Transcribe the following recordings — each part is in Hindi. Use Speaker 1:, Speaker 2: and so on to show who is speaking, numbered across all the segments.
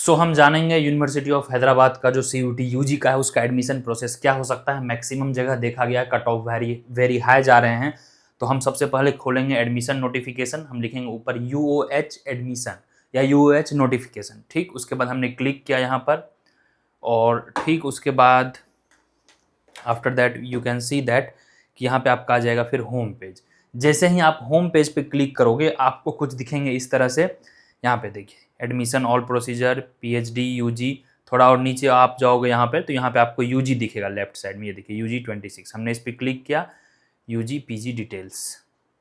Speaker 1: हम जानेंगे यूनिवर्सिटी ऑफ हैदराबाद का जो CUET UG का है उसका एडमिशन प्रोसेस क्या हो सकता है। मैक्सिमम जगह देखा गया कट ऑफ वेरी हाई जा रहे हैं। तो हम सबसे पहले खोलेंगे एडमिशन नोटिफिकेशन, हम लिखेंगे ऊपर UOH एडमिशन या UOH नोटिफिकेशन। ठीक, उसके बाद हमने क्लिक किया यहाँ पर और ठीक उसके बाद after that you can see that कि यहाँ पे आपका आ जाएगा फिर होम पेज। जैसे ही आप होम पेज पे क्लिक करोगे आपको कुछ दिखेंगे इस तरह से। यहाँ पे देखिए admission all procedure PhD UG, थोड़ा और नीचे आप जाओगे यहाँ पे तो यहाँ पे आपको UG दिखेगा लेफ्ट साइड में, ये देखिए UG 26। हमने इस पर क्लिक किया, UG PG details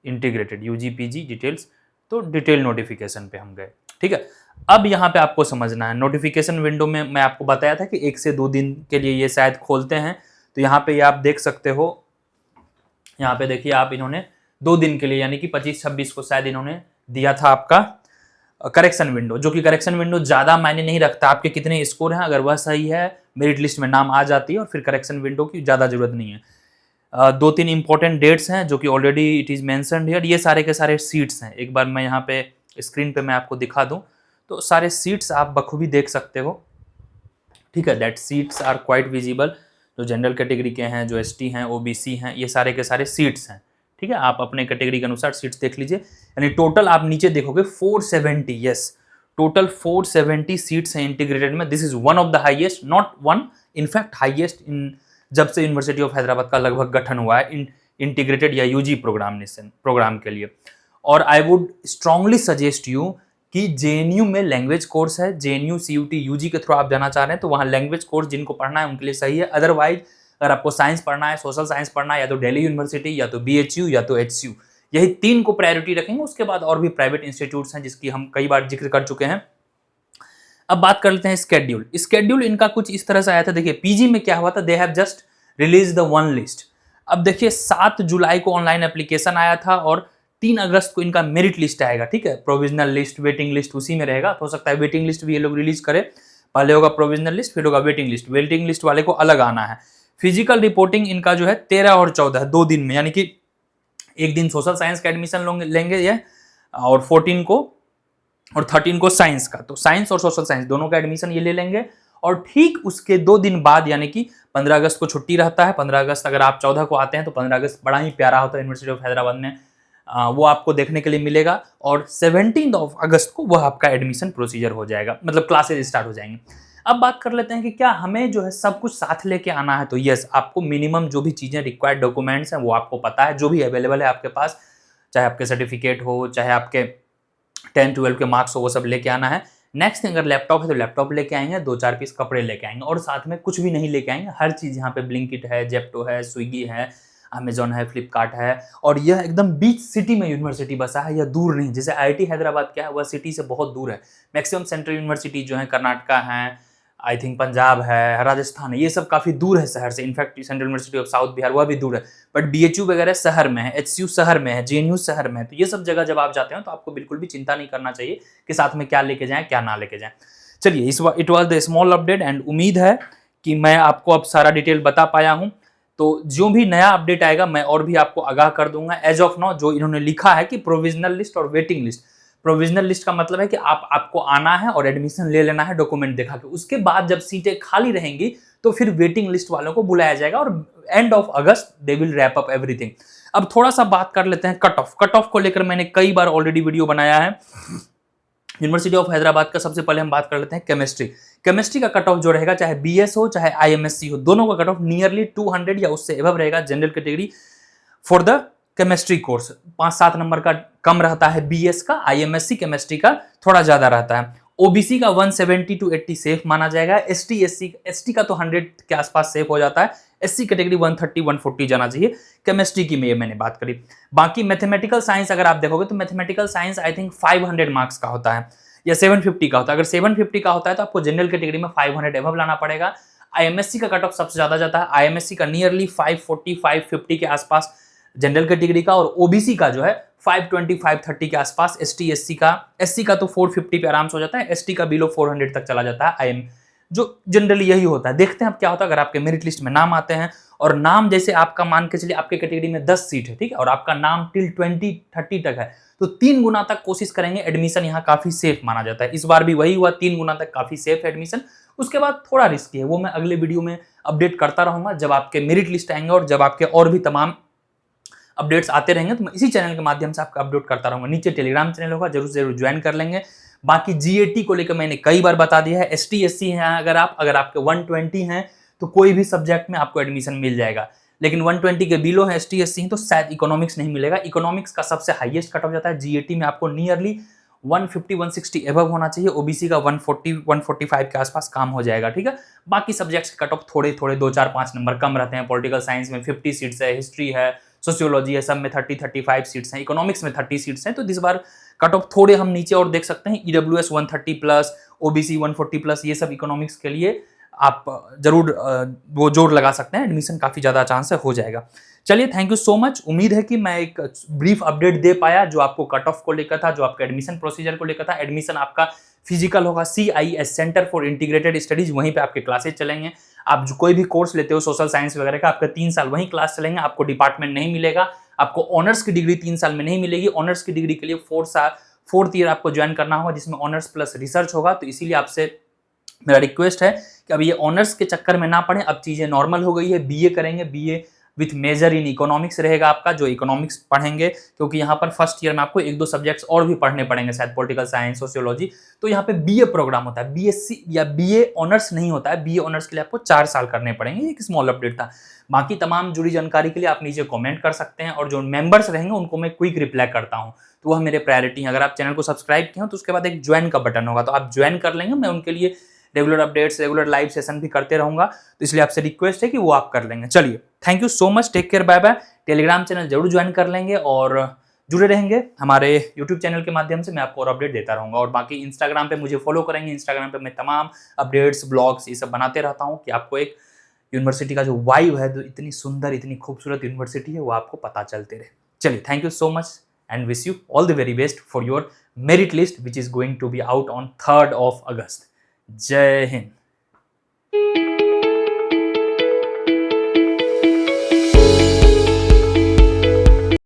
Speaker 1: integrated UG PG details, तो डिटेल नोटिफिकेशन पे हम गए। ठीक है, अब यहाँ पे आपको समझना है नोटिफिकेशन विंडो में मैं आपको बताया था कि 1 से 2 दिन के लिए ये शायद खोलते हैं। तो यहाँ पे आप देख सकते हो, यहाँ पे देखिए आप, इन्होंने 2 दिन के लिए यानी कि 25-26 को शायद इन्होंने दिया था आपका करेक्शन विंडो, जो कि करेक्शन विंडो ज़्यादा मायने नहीं रखता आपके कितने स्कोर हैं। अगर वह सही है मेरिट लिस्ट में नाम आ जाती है और फिर करेक्शन विंडो की ज़्यादा जरूरत नहीं है। 2-3 इंपॉर्टेंट डेट्स हैं जो कि already it is mentioned here. ये सारे के सारे सीट्स हैं, एक बार मैं यहाँ पे स्क्रीन पे मैं आपको दिखा दूँ तो सारे सीट्स आप बखूबी देख सकते हो। ठीक है, that seats are quite visible. जो जनरल कैटेगरी के हैं, जो ST हैं, OBC हैं, ये सारे के सारे सीट्स हैं। ठीक है, आप अपने कैटेगरी के अनुसार सीट्स देख लीजिए। यानी टोटल आप नीचे देखोगे 470, यस टोटल 470 सीट्स हैं इंटीग्रेटेड में। This is one of the highest, not one, in fact highest in जब से यूनिवर्सिटी ऑफ हैदराबाद का लगभग गठन हुआ है इंटीग्रेटेड या UG प्रोग्राम के लिए। और I would strongly suggest you कि JNU में लैंग्वेज कोर्स है, JNU CUET UG के थ्रू आप जाना चाह रहे हैं तो वहाँ लैंग्वेज कोर्स जिनको पढ़ना है उनके लिए सही है। अदरवाइज अगर आपको साइंस पढ़ना है, सोशल साइंस पढ़ना है, या तो दिल्ली यूनिवर्सिटी या तो BHU या तो HCU, यही 3 को प्रायोरिटी रखेंगे। उसके बाद और भी प्राइवेट इंस्टीट्यूट्स हैं जिसकी हम कई बार जिक्र कर चुके हैं। अब बात कर लेते हैं स्केड्यूल इनका कुछ इस तरह से आया था। देखिए PG में क्या हुआ था, they have just release the one list. अब देखिए 7 जुलाई को ऑनलाइन एप्लीकेशन आया था और 3 अगस्त को इनका मेरिट लिस्ट आएगा। ठीक है, प्रोविजनल लिस्ट, वेटिंग लिस्ट उसी में रहेगा। तो हो सकता है वेटिंग लिस्ट भी ये लोग रिलीज करें, पहले होगा प्रोविजनल लिस्ट फिर होगा वेटिंग लिस्ट। वेटिंग लिस्ट वाले को अलग आना है। फिजिकल रिपोर्टिंग इनका जो है 13 और 14 2 दिन में, यानी कि एक दिन सोशल साइंस का एडमिशन लेंगे ये, और 14 को और 13 को साइंस का। तो साइंस और सोशल साइंस दोनों का एडमिशन ये ले लेंगे। और ठीक उसके 2 दिन बाद यानी कि 15 अगस्त को छुट्टी रहता है। 15 अगस्त अगर आप 14 को आते हैं तो 15 अगस्त बड़ा ही प्यारा होता है यूनिवर्सिटी ऑफ हैदराबाद में, वो आपको देखने के लिए मिलेगा। और 17 अगस्त को वह आपका एडमिशन प्रोसीजर हो जाएगा, मतलब क्लासेज स्टार्ट हो जाएंगे। अब बात कर लेते हैं कि क्या हमें जो है सब कुछ साथ लेके आना है। तो यस, आपको मिनिमम जो भी चीज़ें रिक्वायर्ड डॉक्यूमेंट्स हैं वो आपको पता है, जो भी अवेलेबल है आपके पास, चाहे आपके सर्टिफिकेट हो, चाहे आपके 10-12 के मार्क्स हो, वो सब लेके आना है। नेक्स्ट थिंग, अगर लैपटॉप है तो लैपटॉप लेके आएंगे, 2-4 पीस कपड़े लेके आएंगे और साथ में कुछ भी नहीं लेके आएंगे। हर चीज़ यहाँ पे ब्लिंकिट है, जेप्टो है, स्विगी है, अमेजॉन है, फ्लिपकार्ट है। और यह एकदम बीच सिटी में यूनिवर्सिटी बसा है, या दूर नहीं। जैसे IIT हैदराबाद क्या है, वह सिटी से बहुत दूर है। मैक्सिमम सेंट्रल यूनिवर्सिटी जो है कर्नाटका है, आई थिंक पंजाब है, राजस्थान है, ये सब काफ़ी दूर है शहर से। In fact central university of south Bihar वह भी दूर है। बट BHU वगैरह शहर में है, HCU शहर में है, JNU शहर में है। तो ये सब जगह जब आप जाते हो तो आपको बिल्कुल भी चिंता नहीं करना चाहिए कि साथ में क्या लेके जाएं क्या ना लेके जाएं। चलिए, it was the small update and उम्मीद है कि मैं आपको अब सारा डिटेल बता पाया हूँ। तो जो भी नया अपडेट आएगा मैं और भी आपको आगाह कर दूंगा। एज ऑफ नाउ जो इन्होंने लिखा है कि प्रोविजनल लिस्ट और वेटिंग लिस्ट, प्रोविजनल लिस्ट का मतलब है कि आपको आना है और एडमिशन ले लेना है डॉक्यूमेंट दिखा के। उसके बाद जब सीटें खाली रहेंगी तो फिर वेटिंग लिस्ट वालों को बुलाया जाएगा और end of August they will wrap up everything. अब थोड़ा सा बात कर लेते हैं कट ऑफ को लेकर मैंने कई बार ऑलरेडी वीडियो बनाया है। यूनिवर्सिटी ऑफ हैदराबाद का सबसे पहले हम बात कर लेते हैं केमिस्ट्री का कट ऑफ जो रहेगा, चाहे BS हो चाहे IMSc हो, दोनों का कट ऑफ नियरली 200 या उससे एबव रहेगा। General category for the chemistry course 5-7 number का कम रहता है BS का, IMSc केमिस्ट्री का थोड़ा ज्यादा रहता है। OBC का 170 to 80 सेफ माना जाएगा। ST का तो 100 के आसपास सेफ हो जाता है। SC कैटेगरी 130-140 जाना चाहिए। केमिस्ट्री की मैंने बात करी। बाकी मैथमेटिकल साइंस अगर आप देखोगे तो mathematical science I think 500 marks का होता है या 750 का होता है। अगर 750 का होता है तो आपको जनरल कैटेगरी में 500 एबव लाना पड़ेगा। IMSc का कट ऑफ सबसे ज्यादा जाता है। IMSc का नियरली 540-550 के आसपास जनरल कैटेगरी का, और OBC का जो है 520-530 के आसपास। SC का तो 450 पे आराम से हो जाता है। ST का बिलो 400 तक चला जाता है। जो जनरली यही होता है। देखते हैं अब क्या होता है अगर आपके मेरिट लिस्ट में नाम आते हैं और नाम जैसे आपका मान के चलिए आपके कैटेगरी में 10 सीट है, ठीक है, और आपका नाम टिल 20-30 तक है, तो 3 गुना तक कोशिश करेंगे। एडमिशन यहाँ काफी सेफ माना जाता है। इस बार भी वही हुआ, 3 गुना तक काफी सेफ है एडमिशन। उसके बाद थोड़ा रिस्की है, वो मैं अगले वीडियो में अपडेट करता रहूंगा जब आपके मेरिट लिस्ट आएंगे और जब आपके और भी तमाम अपडेट्स आते रहेंगे, तो मैं इसी चैनल के माध्यम से आपका अपडेट करता रहूंगा। नीचे टेलीग्राम चैनल होगा, जरूर से जरूर ज्वाइन कर लेंगे। बाकी जीएटी को लेकर मैंने कई बार बता दिया है, एसटी एससी है अगर आपके 120 हैं तो कोई भी सब्जेक्ट में आपको एडमिशन मिल जाएगा, लेकिन 120 के बिलो है, एसटी एससी तो शायद इकोनॉमिक्स नहीं मिलेगा। इकोनॉमिक्स का सबसे हाईएस्ट कट ऑफ जाता है, जीएटी में आपको नियरली 150-160 एबव होना चाहिए, ओबीसी का 140-145 के आसपास काम हो जाएगा, ठीक है। बाकी सब्जेक्ट्स के कट ऑफ थोड़े 2-4-5 नंबर कम रहते हैं। पॉलिटिकल साइंस में 50 सीट्स है, हिस्ट्री है, सोशियोलॉजी है, सब में 30-35 सीट्स हैं, इकोनॉमिक्स में 30 सीट्स हैं। तो इस बार कट ऑफ थोड़े हम नीचे और देख सकते हैं, ईडब्ल्यूएस 130+, ओबीसी 140+, ये सब इकोनॉमिक्स के लिए आप जरूर वो जोर लगा सकते हैं, एडमिशन काफी ज्यादा चांस है हो जाएगा। चलिए, थैंक यू सो मच। उम्मीद है कि मैं एक ब्रीफ अपडेट दे पाया जो आपको कट ऑफ को लेकर था, जो आपका एडमिशन प्रोसीजर को लेकर था। एडमिशन आपका फिजिकल होगा CIS, centre for integrated studies, वहीं पे आपके क्लासेस चलेंगे। आप जो कोई भी कोर्स लेते हो सोशल साइंस वगैरह का, आपका 3 साल वहीं क्लास चलेंगे, आपको डिपार्टमेंट नहीं मिलेगा, आपको ऑनर्स की डिग्री 3 साल में नहीं मिलेगी। ऑनर्स की डिग्री के लिए 4th ईयर आपको ज्वाइन करना होगा, जिसमें ऑनर्स प्लस रिसर्च होगा। तो इसीलिए आपसे मेरा रिक्वेस्ट है कि अब ये ऑनर्स के चक्कर में ना पड़े, अब चीजें नॉर्मल हो गई है। बीए करेंगे, BA with major in economics रहेगा आपका, जो इकोनॉमिक्स पढ़ेंगे, क्योंकि यहाँ पर फर्स्ट ईयर में आपको 1-2 सब्जेक्ट्स और भी पढ़ने पड़ेंगे, शायद पॉलिटिकल साइंस, सोशियोलॉजी। तो यहाँ पे बीए प्रोग्राम होता है, बीएससी या बीए ऑनर्स नहीं होता है। बीए ऑनर्स के लिए आपको 4 साल करने पड़ेंगे। एक स्मॉल अपडेट था। बाकी तमाम जुड़ी जानकारी के लिए आप नीचे कॉमेंट कर सकते हैं, और जो मेंबर्स रहेंगे उनको मैं क्विक रिप्लाई करता हूँ, तो वह मेरे प्रायोरिटी है। अगर आप चैनल को सब्सक्राइब किए हो तो उसके बाद एक ज्वाइन का बटन होगा, तो आप ज्वाइन कर लेंगे। मैं उनके लिए regular updates, regular live session भी करते रहूंगा, तो इसलिए आपसे रिक्वेस्ट है कि वो आप कर लेंगे। चलिए, thank you so much, take care, bye bye. Telegram channel जरूर ज्वाइन कर लेंगे और जुड़े रहेंगे हमारे यूट्यूब चैनल के माध्यम से। मैं आपको और अपडेट देता रहूंगा, और बाकी इंस्टाग्राम पे मुझे फॉलो करेंगे। इंस्टाग्राम पे मैं तमाम अपडेट्स, ब्लॉग्स ये सब बनाते रहता हूँ कि आपको एक यूनिवर्सिटी का जो वाइब है, जो इतनी सुंदर, इतनी खूबसूरत यूनिवर्सिटी है, वो आपको पता चलते रहे। चलिए, thank you so much and wish you all the very best for your merit list which is going to be out on 3rd of August। जय हिंद।